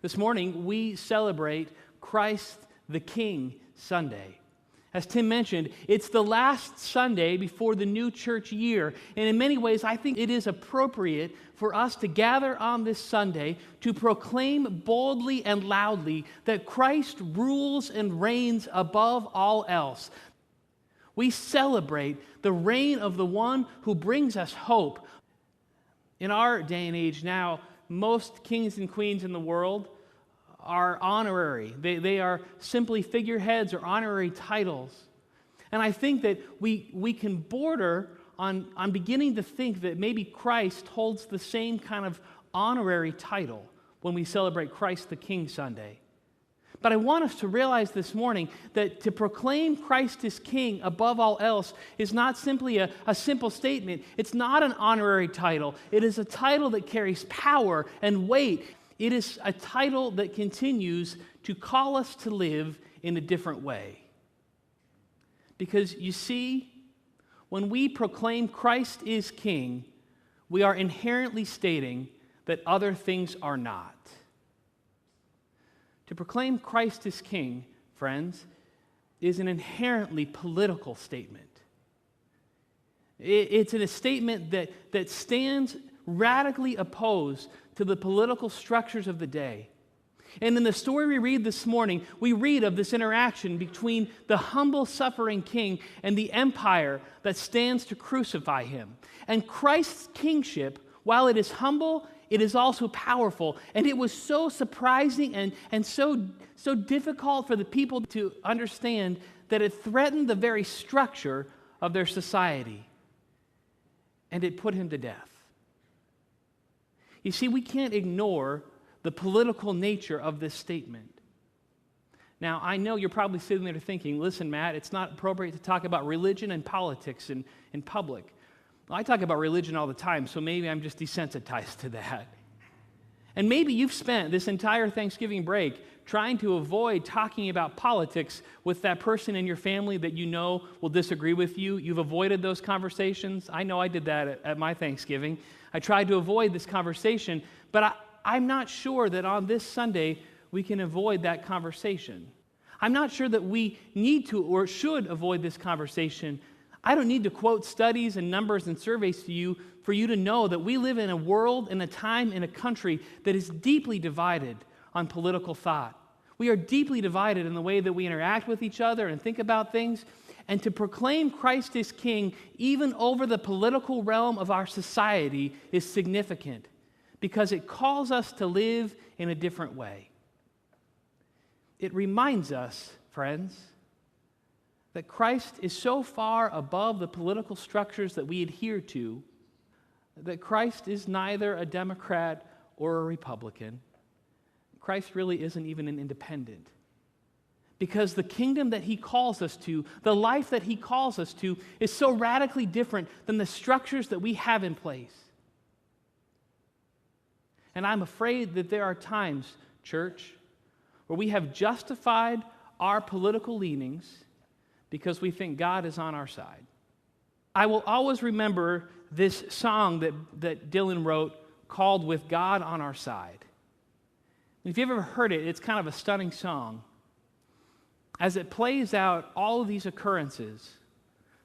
This morning, we celebrate Christ the King Sunday. As Tim mentioned, it's the last Sunday before the new church year. And in many ways, I think it is appropriate for us to gather on this Sunday to proclaim boldly and loudly that Christ rules and reigns above all else. We celebrate the reign of the one who brings us hope. In our day and age now, most kings and queens in the world are honorary. They are simply figureheads or honorary titles. And I think that we can border on beginning to think that maybe Christ holds the same kind of honorary title when we celebrate Christ the King Sunday. But I want us to realize this morning that to proclaim Christ as King above all else is not simply a simple statement. It's not an honorary title. It is a title that carries power and weight. It is a title that continues to call us to live in a different way. Because you see, when we proclaim Christ is King, we are inherently stating that other things are not. To proclaim Christ as King, friends, is an inherently political statement. It's a statement that stands radically opposed to the political structures of the day. And in the story we read this morning, we read of this interaction between the humble, suffering king and the empire that stands to crucify him. And Christ's kingship, while it is humble, it is also powerful. And it was so surprising and so difficult for the people to understand that it threatened the very structure of their society. And it put him to death. You see, we can't ignore the political nature of this statement. Now, I know you're probably sitting there thinking, listen, Matt, it's not appropriate to talk about religion and politics in public. Well, I talk about religion all the time, so maybe I'm just desensitized to that. And maybe you've spent this entire Thanksgiving break trying to avoid talking about politics with that person in your family that you know will disagree with you. You've avoided those conversations. I know I did that at my Thanksgiving. I tried to avoid this conversation, but I'm not sure that on this Sunday we can avoid that conversation. I'm not sure that we need to or should avoid this conversation. I don't need to quote studies and numbers and surveys to you for you to know that we live in a world, in a time, in a country that is deeply divided on political thought. We are deeply divided in the way that we interact with each other and think about things. And to proclaim Christ as King, even over the political realm of our society, is significant because it calls us to live in a different way. It reminds us, friends, that Christ is so far above the political structures that we adhere to that Christ is neither a Democrat or a Republican. Christ really isn't even an independent. Because the kingdom that he calls us to, the life that he calls us to, is so radically different than the structures that we have in place. And I'm afraid that there are times, church, where we have justified our political leanings because we think God is on our side. I will always remember this song that Dylan wrote called "With God on Our Side." And if you've ever heard it, it's kind of a stunning song. As it plays out all of these occurrences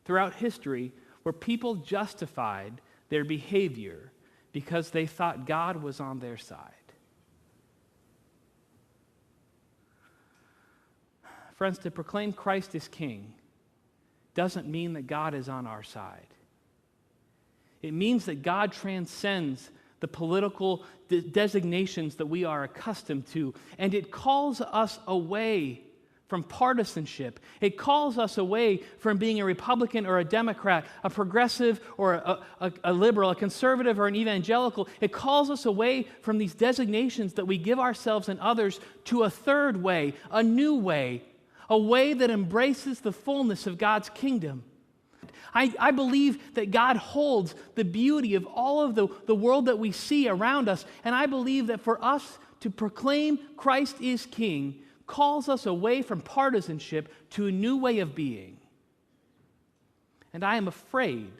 throughout history where people justified their behavior because they thought God was on their side. Friends, to proclaim Christ as King doesn't mean that God is on our side. It means that God transcends the political designations that we are accustomed to, and it calls us away from partisanship. It calls us away from being a Republican or a Democrat, a progressive or a liberal, a conservative or an evangelical. It calls us away from these designations that we give ourselves and others to a third way, a new way, a way that embraces the fullness of God's kingdom. I believe that God holds the beauty of all of the world that we see around us, and I believe that for us to proclaim Christ is King calls us away from partisanship to a new way of being. And I am afraid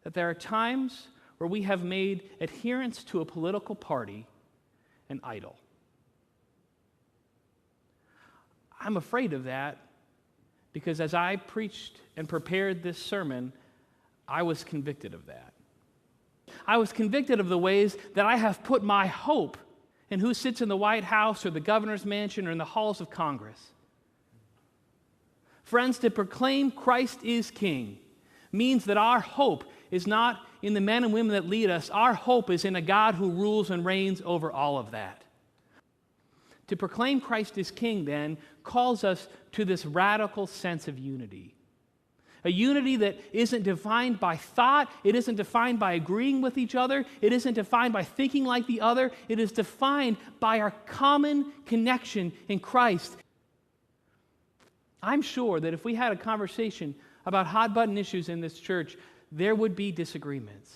that there are times where we have made adherence to a political party an idol. I'm afraid of that because as I preached and prepared this sermon, I was convicted of that. I was convicted of the ways that I have put my hope in who sits in the White House or the governor's mansion or in the halls of Congress. Friends, to proclaim Christ is King means that our hope is not in the men and women that lead us. Our hope is in a God who rules and reigns over all of that. To proclaim Christ is King, then, calls us to this radical sense of unity. A unity that isn't defined by thought, it isn't defined by agreeing with each other, it isn't defined by thinking like the other, it is defined by our common connection in Christ. I'm sure that if we had a conversation about hot-button issues in this church, there would be disagreements.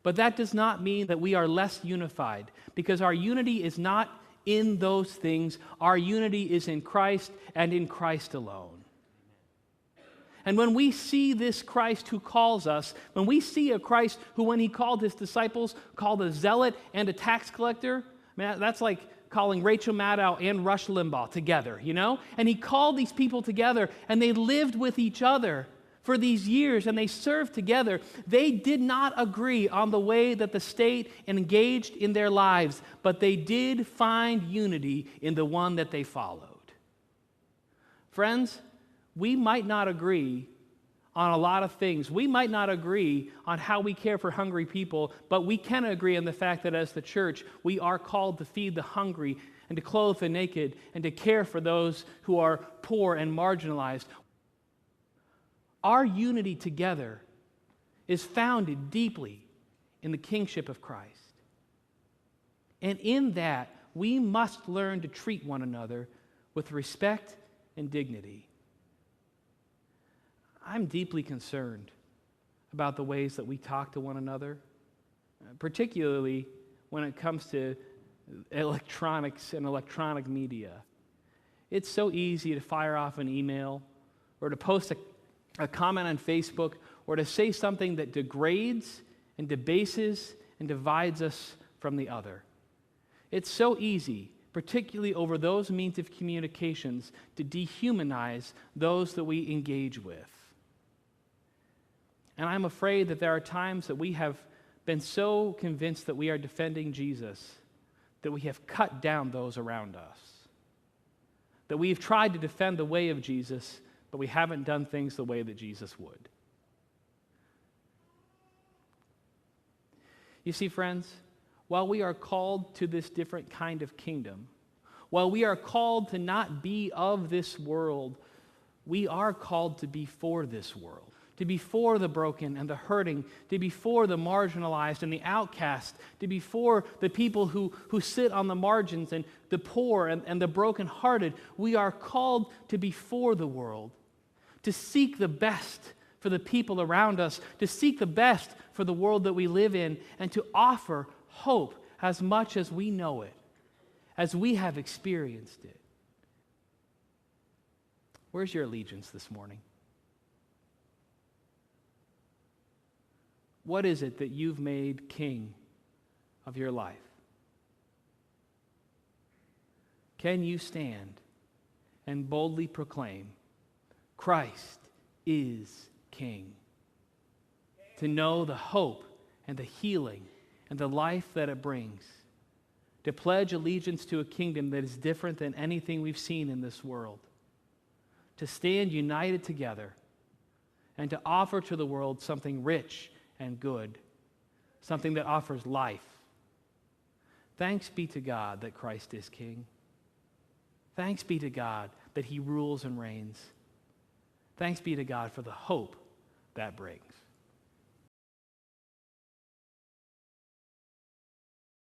But that does not mean that we are less unified, because our unity is not in those things. Our unity is in Christ and in Christ alone. And when we see this Christ who calls us, when we see a Christ who, when he called his disciples, called a zealot and a tax collector, that's like calling Rachel Maddow and Rush Limbaugh together, you know? And he called these people together, and they lived with each other for these years, and they served together. They did not agree on the way that the state engaged in their lives, but they did find unity in the one that they followed. Friends, we might not agree on a lot of things. We might not agree on how we care for hungry people, but we can agree on the fact that as the church, we are called to feed the hungry and to clothe the naked and to care for those who are poor and marginalized. Our unity together is founded deeply in the kingship of Christ. And in that, we must learn to treat one another with respect and dignity. I'm deeply concerned about the ways that we talk to one another, particularly when it comes to electronics and electronic media. It's so easy to fire off an email or to post a comment on Facebook or to say something that degrades and debases and divides us from the other. It's so easy, particularly over those means of communications, to dehumanize those that we engage with. And I'm afraid that there are times that we have been so convinced that we are defending Jesus that we have cut down those around us. That we've tried to defend the way of Jesus, but we haven't done things the way that Jesus would. You see, friends, while we are called to this different kind of kingdom, while we are called to not be of this world, we are called to be for this world. To be for the broken and the hurting, to be for the marginalized and the outcast, to be for the people who sit on the margins and the poor and the brokenhearted. We are called to be for the world, to seek the best for the people around us, to seek the best for the world that we live in, and to offer hope as much as we know it, as we have experienced it. Where's your allegiance this morning? What is it that you've made king of your life? Can you stand and boldly proclaim, Christ is King? To know the hope and the healing and the life that it brings. To pledge allegiance to a kingdom that is different than anything we've seen in this world. To stand united together and to offer to the world something rich and good, something that offers life. Thanks be to God that Christ is King. Thanks be to God that he rules and reigns. Thanks be to God for the hope that brings.